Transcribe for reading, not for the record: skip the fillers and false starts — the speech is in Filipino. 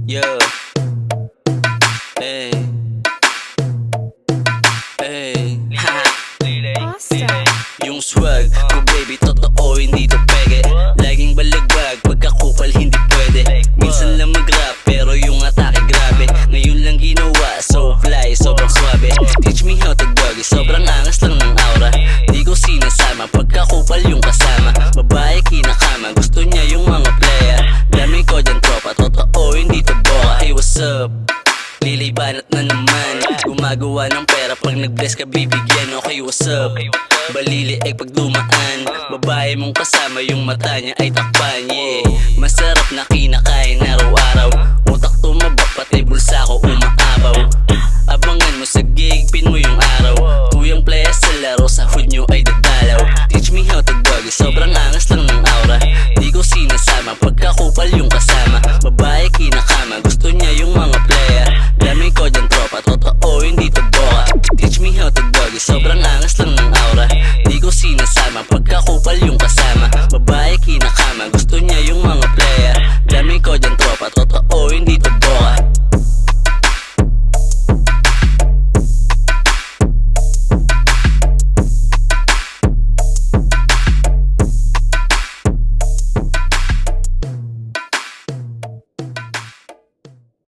Yo. Hey. Hey. Yung swag ko baby, totoo hindi to pege. Laging balagbag, pagkakupal hindi pwede. Minsan lang mag-rap, pero yung atake grabe. Ngayon lang ginawa, so fly, sobrang swabe. Teach me how to doggy, sobrang angas lang ng aura. Di ko sinasama, pagkakupal yung kasama. Babae kinakama, gusto niya yung mga player. Dami ko dyan tropa, totoo hindi to boka. Hey what's up? Lilay banat na naman. Gumagawa ng pera pag nag-bless ka bibigyan. Okay what's up? Baliliig pag dumaan. Babae mong kasama yung mata niya ay takpan. Yeah, masarap na kinakain araw-araw. Utak tumaba pati bulsa ko umaabaw. Abangan mo sa gig, pin mo yung araw. Tuyang playa sa laro, sa hood nyo ay dadalaw. Teach me how to doggy, sobrang angas lang ng aura. Di ko sinasama, pagkakupal yung kasama. Babae kinakama, gusto